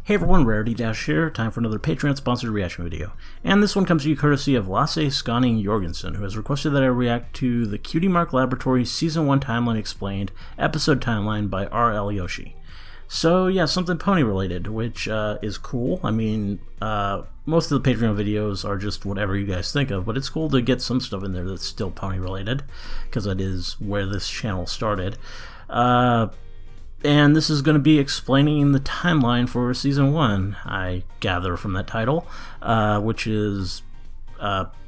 Hey everyone, Rarity Dash here, time for another Patreon-sponsored reaction video. And this one comes to you courtesy of Lasse Skanning Jorgensen, who has requested that I react to the Cutie Mark Laboratories Season 1 Timeline Explained, Episode Timeline by RLYoshi. So yeah, something pony related, which is cool. I mean, most of the Patreon videos are just whatever you guys think of, but it's cool to get some stuff in there that's still pony related, because that is where this channel started. And this is going to be explaining the timeline for Season 1, I gather from that title, which is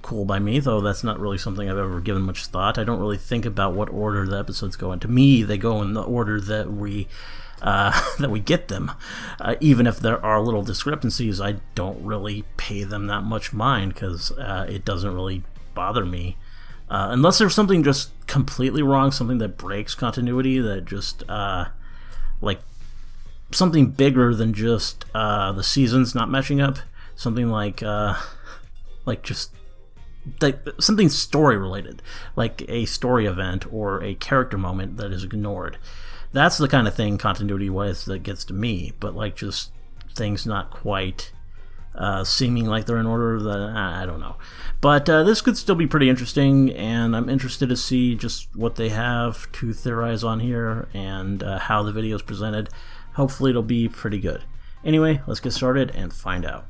cool by me, though that's not really something I've ever given much thought. I don't really think about what order the episodes go in. To me, they go in the order that we get them. Even if there are little discrepancies, I don't really pay them that much mind, because it doesn't really bother me. Unless there's something just completely wrong, something that breaks continuity, that just... like something bigger than just the seasons not matching up, something like just like something story related, like a story event or a character moment that is ignored. That's the kind of thing continuity wise that gets to me. But like just things not quite seeming like they're in order, that I don't know. But this could still be pretty interesting, and I'm interested to see just what they have to theorize on here and how the video is presented. Hopefully it'll be pretty good. Anyway, let's get started and find out.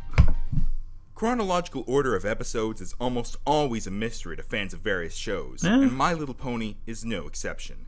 Chronological order of episodes is almost always a mystery to fans of various shows, and My Little Pony is no exception.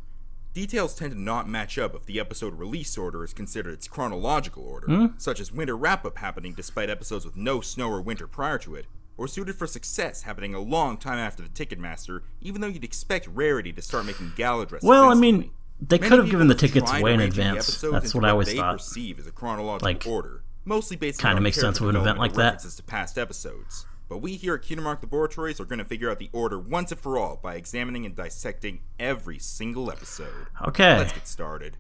Details tend to not match up if the episode release order is considered its chronological order, such as winter wrap-up happening despite episodes with no snow or winter prior to it, or Suited for Success happening a long time after the Ticketmaster, even though you'd expect Rarity to start making gala dresses. Well, instantly. I mean, they could have given the tickets way in advance. That's what I always thought. Perceive as a chronological like, order, mostly based kind of makes sense with an event like that. References to past episodes. But we here at Cutie Mark Laboratories are going to figure out the order once and for all by examining and dissecting every single episode. Okay. Let's get started.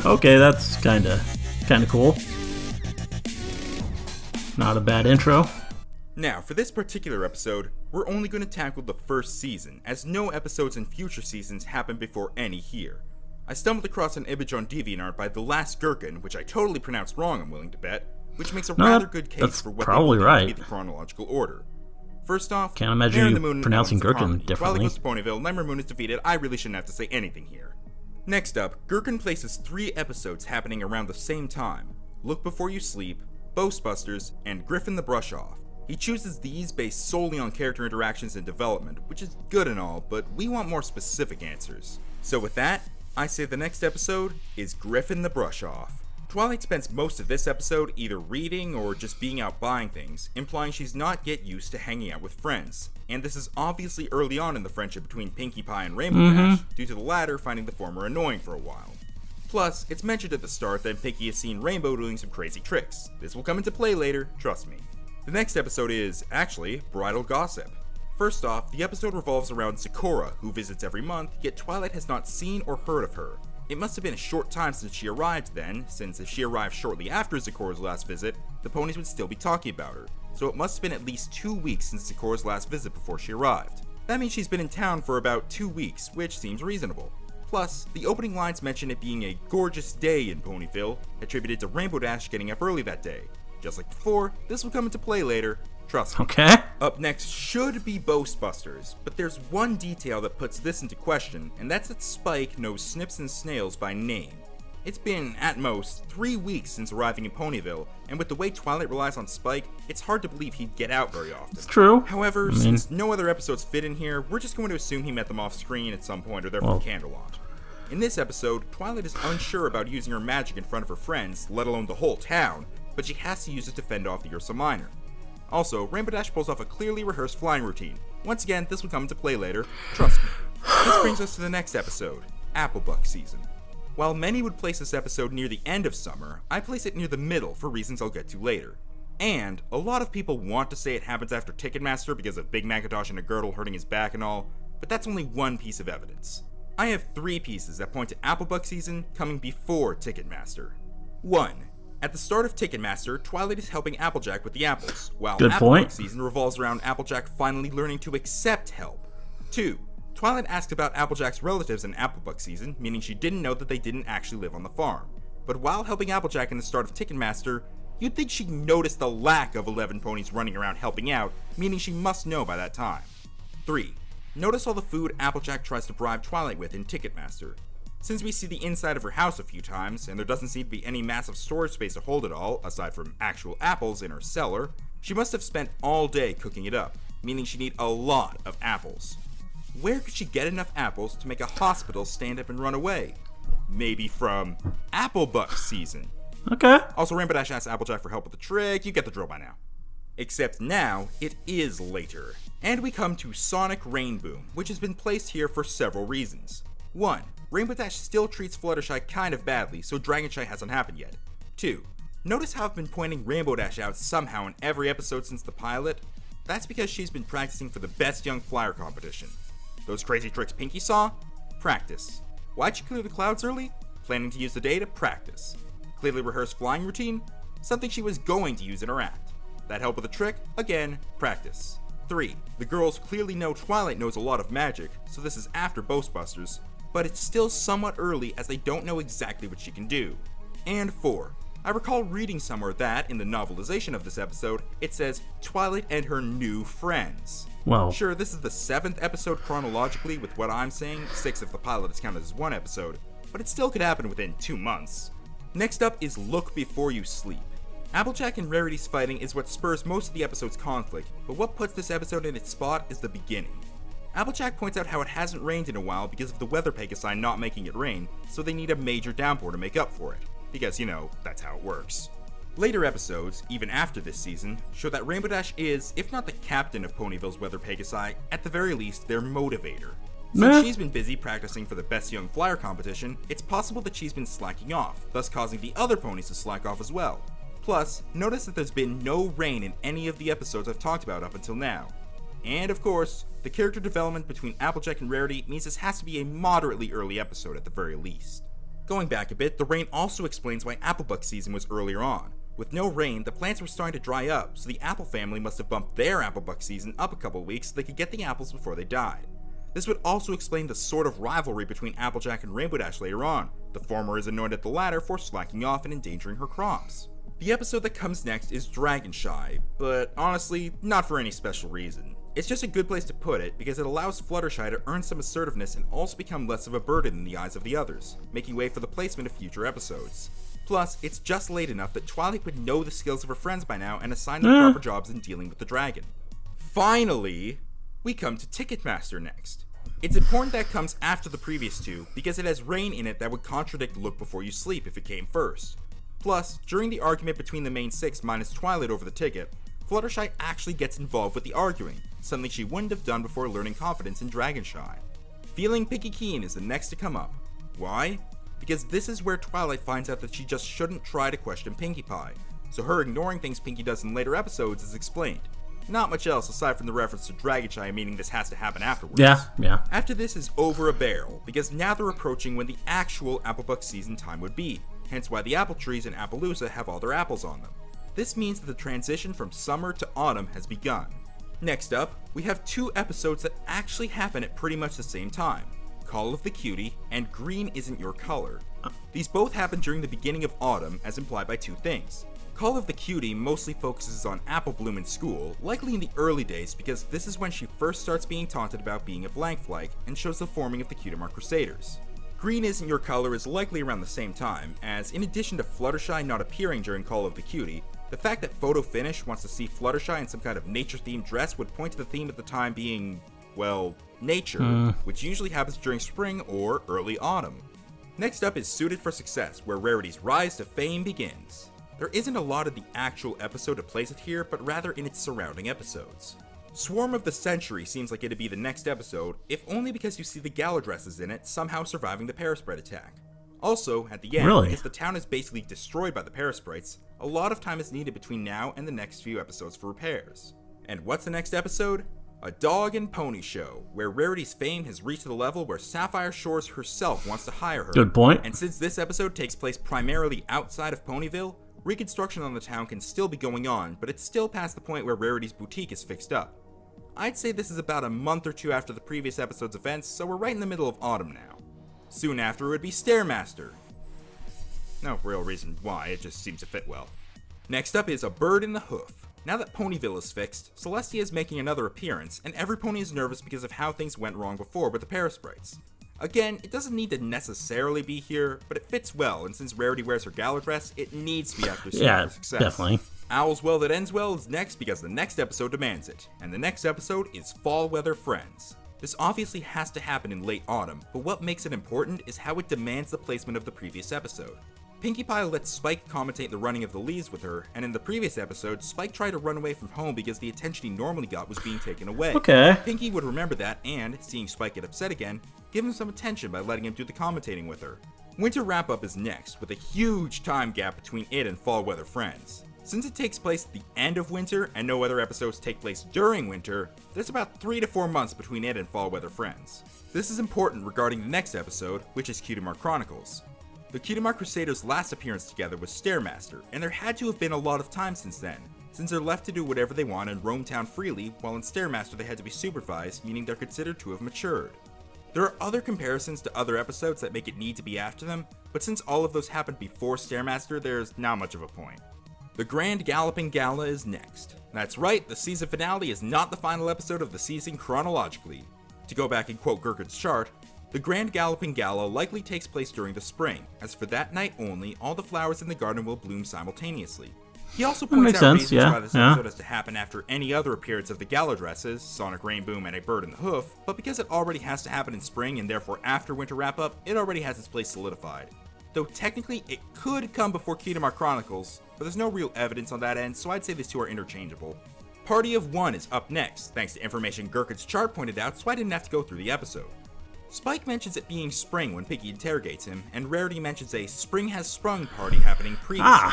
Okay, that's kind of cool. Not a bad intro. Now, for this particular episode, we're only going to tackle the first season, as no episodes in future seasons happen before any here. I stumbled across an image on DeviantArt by The Last Gherkin, which I totally pronounced wrong, I'm willing to bet, which makes a rather good case for what probably they right. to be the chronological order. First off, can't imagine you pronouncing Gherkin differently. While he goes to Ponyville, Lemur Moon is defeated, I really shouldn't have to say anything here. Next up, Gherkin places 3 episodes happening around the same time: Look Before You Sleep, Ghostbusters, and Griffin the Brush Off. He chooses these based solely on character interactions and development, which is good and all, but we want more specific answers. So with that, I say the next episode is Griffin the Brush Off. Twilight spends most of this episode either reading or just being out buying things, implying she's not yet used to hanging out with friends. And this is obviously early on in the friendship between Pinkie Pie and Rainbow Dash, due to the latter finding the former annoying for a while. Plus, it's mentioned at the start that Pinkie has seen Rainbow doing some crazy tricks. This will come into play later, trust me. The next episode is, actually, Bridal Gossip. First off, the episode revolves around Sakura, who visits every month, yet Twilight has not seen or heard of her. It must have been a short time since she arrived then, since if she arrived shortly after Sakura's last visit, the ponies would still be talking about her. So it must have been at least 2 weeks since Sakura's last visit before she arrived. That means she's been in town for about 2 weeks, which seems reasonable. Plus, the opening lines mention it being a gorgeous day in Ponyville, attributed to Rainbow Dash getting up early that day. Just like before, this will come into play later, trust me. Okay. Up next should be Ghostbusters, but there's one detail that puts this into question, and that's that Spike knows Snips and Snails by name. It's been, at most, 3 weeks since arriving in Ponyville, and with the way Twilight relies on Spike, it's hard to believe he'd get out very often. It's true. However, since no other episodes fit in here, we're just going to assume he met them off screen at some point or they're from Canterlot. In this episode, Twilight is unsure about using her magic in front of her friends, let alone the whole town, but she has to use it to fend off the Ursa Minor. Also, Rainbow Dash pulls off a clearly rehearsed flying routine. Once again, this will come into play later, trust me. This brings us to the next episode, Applebuck Season. While many would place this episode near the end of summer, I place it near the middle for reasons I'll get to later. And, a lot of people want to say it happens after Ticketmaster because of Big Macintosh and a girdle hurting his back and all, but that's only one piece of evidence. I have 3 pieces that point to Applebuck Season coming before Ticketmaster. 1. At the start of Ticketmaster, Twilight is helping Applejack with the apples, while Good Applejack point. season revolves around Applejack finally learning to accept help. 2. Twilight asked about Applejack's relatives in Applebuck season, meaning she didn't know that they didn't actually live on the farm. But while helping Applejack in the start of Ticketmaster, you'd think she'd notice the lack of 11 ponies running around helping out, meaning she must know by that time. 3. Notice all the food Applejack tries to bribe Twilight with in Ticketmaster. Since we see the inside of her house a few times, and there doesn't seem to be any massive storage space to hold it all, aside from actual apples in her cellar, she must have spent all day cooking it up, meaning she need a lot of apples. Where could she get enough apples to make a hospital stand up and run away? Maybe from Applebuck season. Okay. Also, Rainbow Dash asks Applejack for help with the trick, you get the drill by now. Except now, it is later. And we come to Sonic Rainboom, which has been placed here for several reasons. 1. Rainbow Dash still treats Fluttershy kind of badly, so Dragonshy hasn't happened yet. 2. Notice how I've been pointing Rainbow Dash out somehow in every episode since the pilot? That's because she's been practicing for the Best Young Flyer competition. Those crazy tricks Pinkie saw? Practice. Why'd she clear the clouds early? Planning to use the day to practice. Clearly rehearsed flying routine? Something she was going to use in her act. That help with the trick? Again, practice. 3. The girls clearly know Twilight knows a lot of magic, so this is after Ghostbusters, but it's still somewhat early as they don't know exactly what she can do. And 4. I recall reading somewhere that, in the novelization of this episode, it says Twilight and her new friends. Well, Sure, this is the 7th episode chronologically with what I'm saying, 6 if the pilot is counted as one episode, but it still could happen within 2 months. Next up is Look Before You Sleep. Applejack and Rarity's fighting is what spurs most of the episode's conflict, but what puts this episode in its spot is the beginning. Applejack points out how it hasn't rained in a while because of the weather Pegasi not making it rain, so they need a major downpour to make up for it. Because, that's how it works. Later episodes, even after this season, show that Rainbow Dash is, if not the captain of Ponyville's weather Pegasi, at the very least their motivator. Since she's been busy practicing for the Best Young Flyer competition, it's possible that she's been slacking off, thus causing the other ponies to slack off as well. Plus, notice that there's been no rain in any of the episodes I've talked about up until now. And of course, the character development between Applejack and Rarity means this has to be a moderately early episode at the very least. Going back a bit, the rain also explains why Applebuck season was earlier on. With no rain, the plants were starting to dry up, so the Apple family must have bumped their Applebuck season up a couple weeks so they could get the apples before they died. This would also explain the sort of rivalry between Applejack and Rainbow Dash later on. The former is annoyed at the latter for slacking off and endangering her crops. The episode that comes next is Dragonshy, but honestly, not for any special reason. It's just a good place to put it because it allows Fluttershy to earn some assertiveness and also become less of a burden in the eyes of the others, making way for the placement of future episodes. Plus, it's just late enough that Twilight would know the skills of her friends by now and assign them proper jobs in dealing with the dragon. Finally, we come to Ticketmaster next. It's important that it comes after the previous two because it has rain in it that would contradict Look Before You Sleep if it came first. Plus, during the argument between the main 6 minus Twilight over the ticket, Fluttershy actually gets involved with the arguing, something she wouldn't have done before learning confidence in Dragonshy. Feeling Pinkie Keen is the next to come up. Why? Because this is where Twilight finds out that she just shouldn't try to question Pinkie Pie, so her ignoring things Pinkie does in later episodes is explained. Not much else aside from the reference to Dragonshy meaning this has to happen afterwards. Yeah. After this is over a barrel, because now they're approaching when the actual Applebuck season time would be, hence why the apple trees in Appaloosa have all their apples on them. This means that the transition from summer to autumn has begun. Next up, we have 2 episodes that actually happen at pretty much the same time. Call of the Cutie and Green Isn't Your Color. These both happen during the beginning of autumn as implied by 2 things. Call of the Cutie mostly focuses on Apple Bloom in school, likely in the early days because this is when she first starts being taunted about being a blankflake and shows the forming of the Cutie Mark Crusaders. Green Isn't Your Color is likely around the same time, as in addition to Fluttershy not appearing during Call of the Cutie, the fact that Photo Finish wants to see Fluttershy in some kind of nature-themed dress would point to the theme at the time being, well, nature, which usually happens during spring or early autumn. Next up is Suited for Success, where Rarity's rise to fame begins. There isn't a lot of the actual episode to place it here, but rather in its surrounding episodes. Swarm of the Century seems like it'd be the next episode, if only because you see the gala dresses in it somehow surviving the Parasprite attack. Also, at the end, because the town is basically destroyed by the Parasprites, a lot of time is needed between now and the next few episodes for repairs. And what's the next episode? A Dog and Pony Show, where Rarity's fame has reached the level where Sapphire Shores herself wants to hire her. Good point. And since this episode takes place primarily outside of Ponyville, Reconstruction on the town can still be going on, but it's still past the point where Rarity's boutique is fixed up. I'd say this is about a month or two after the previous episode's events, so we're right in the middle of autumn now. Soon after it would be Stairmaster. No real reason why, it just seems to fit well. Next up is A Bird in the Hoof. Now that Ponyville is fixed, Celestia is making another appearance, and every pony is nervous because of how things went wrong before with the Parasprites. Again, it doesn't need to necessarily be here, but it fits well, and since Rarity wears her gala dress, it needs to be after super success. Definitely. Owl's Well That Ends Well is next because the next episode demands it, and the next episode is Fall Weather Friends. This obviously has to happen in late autumn, but what makes it important is how it demands the placement of the previous episode. Pinkie Pie lets Spike commentate the running of the leaves with her, and in the previous episode, Spike tried to run away from home because the attention he normally got was being taken away. Okay. Pinkie would remember that and, seeing Spike get upset again, give him some attention by letting him do the commentating with her. Winter Wrap-Up is next, with a huge time gap between it and Fall Weather Friends. Since it takes place at the end of winter and no other episodes take place during winter, there's about 3 to 4 months between it and Fall Weather Friends. This is important regarding the next episode, which is Cutie Mark Chronicles. The Cutie Mark Crusaders' last appearance together was Stairmaster, and there had to have been a lot of time since then, since they're left to do whatever they want and roam town freely, while in Stairmaster they had to be supervised, meaning they're considered to have matured. There are other comparisons to other episodes that make it need to be after them, but since all of those happened before Stairmaster, there's not much of a point. The Grand Galloping Gala is next. That's right, the season finale is not the final episode of the season chronologically. To go back and quote Gherkin's chart, the Grand Galloping Gala likely takes place during the spring, as for that night only, all the flowers in the garden will bloom simultaneously. He also points out reasons why this episode has to happen after any other appearance of the gala dresses, Sonic Rainboom and A Bird in the Hoof, but because it already has to happen in spring and therefore after Winter Wrap-Up, it already has its place solidified. Though technically it could come before Cutie Mark Chronicles, but there's no real evidence on that end, so I'd say these two are interchangeable. Party of One is up next, thanks to information Gherkin's chart pointed out, so I didn't have to go through the episode. Spike mentions it being spring when Piggy interrogates him, and Rarity mentions a Spring Has Sprung party happening previously.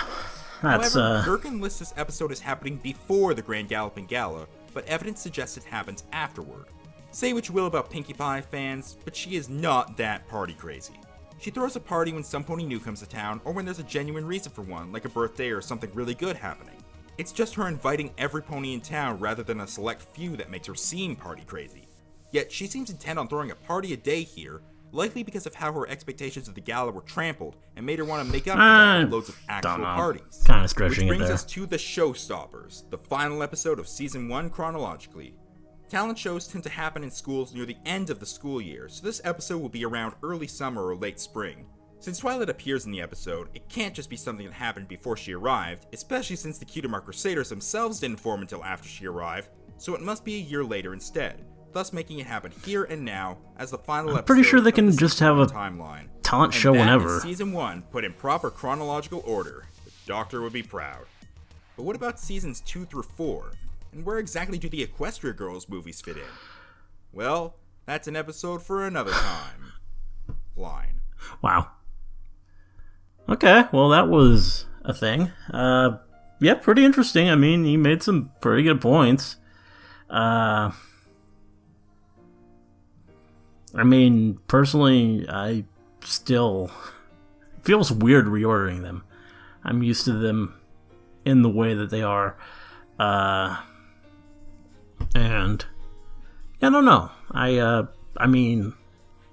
However, Gherkin lists this episode as happening before the Grand Galloping Gala, but evidence suggests it happens afterward. Say what you will about Pinkie Pie fans, but she is not that party crazy. She throws a party when some pony new comes to town, or when there's a genuine reason for one, like a birthday or something really good happening. It's just her inviting every pony in town rather than a select few that makes her seem party crazy. Yet she seems intent on throwing a party a day here, likely because of how her expectations of the gala were trampled and made her want to make up for that with loads of actual parties. Kind of stretching it there. Which brings us to the Showstoppers, the final episode of Season 1 chronologically. Talent shows tend to happen in schools near the end of the school year, so this episode will be around early summer or late spring. Since Twilight appears in the episode, it can't just be something that happened before she arrived, especially since the Cutie Mark Crusaders themselves didn't form until after she arrived, so it must be a year later instead, thus making it happen here and now as the final episode. I'm pretty sure they can just have a timeline. Talent show whenever. Season 1 put in proper chronological order. The Doctor would be proud. But what about seasons 2 through 4? And where exactly do the Equestria Girls movies fit in? Well, that's an episode for another time. Line. Wow. Okay, well that was a thing. Yeah, pretty interesting. I mean, he made some pretty good points. I mean, personally, I still... It feels weird reordering them. I'm used to them in the way that they are. And I don't know. I mean,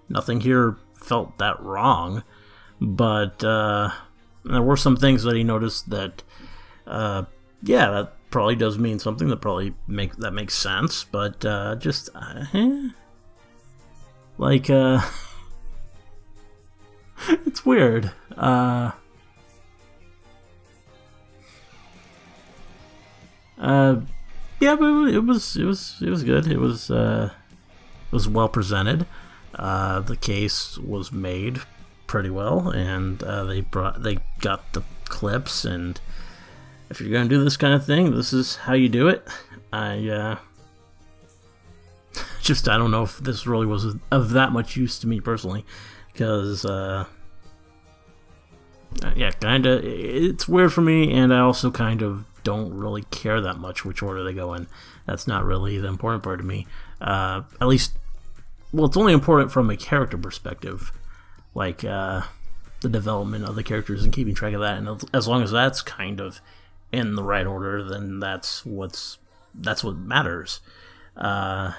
nothing here felt that wrong, but there were some things that he noticed that, that probably does mean something. That probably makes sense, but just it's weird. Yeah, but it was good. It was well presented. The case was made pretty well, and they got the clips. And if you're gonna do this kind of thing, this is how you do it. I don't know if this really was of that much use to me personally, because kinda it's weird for me, and I also kind of don't really care that much which order they go in. That's not really the important part to me. At least, well, it's only important from a character perspective. Like, the development of the characters and keeping track of that. And as long as that's kind of in the right order, then that's what matters. And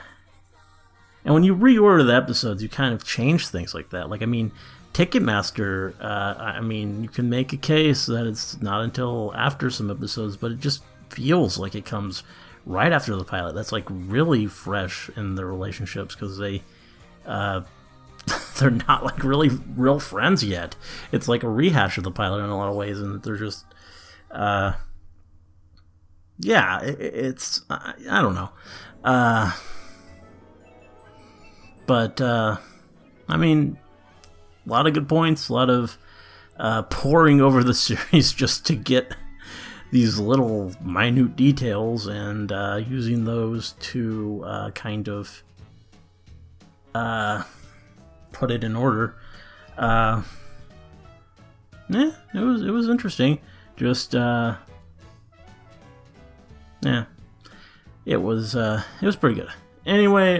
when you reorder the episodes, you kind of change things like that. Like, I mean, Ticketmaster, I mean, you can make a case that it's not until after some episodes, but it just feels like it comes right after the pilot. That's like really fresh in their relationships, because they're not like really real friends yet. It's like a rehash of the pilot in a lot of ways, and they're just it's I don't know, but I mean, a lot of good points, a lot of poring over the series just to get these little minute details, and using those to kind of put it in order. It was interesting. Just it was pretty good. Anyway,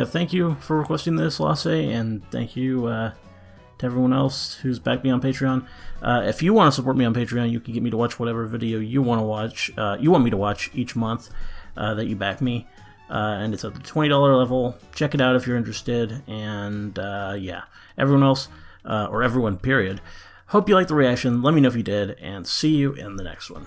thank you for requesting this, Lasse, and thank you to everyone else who's backed me on Patreon. If you want to support me on Patreon, you can get me to watch whatever video you want to watch. You want me to watch each month that you back me, and it's at the $20 level. Check it out if you're interested. And everyone else, or everyone, period. Hope you liked the reaction. Let me know if you did, and see you in the next one.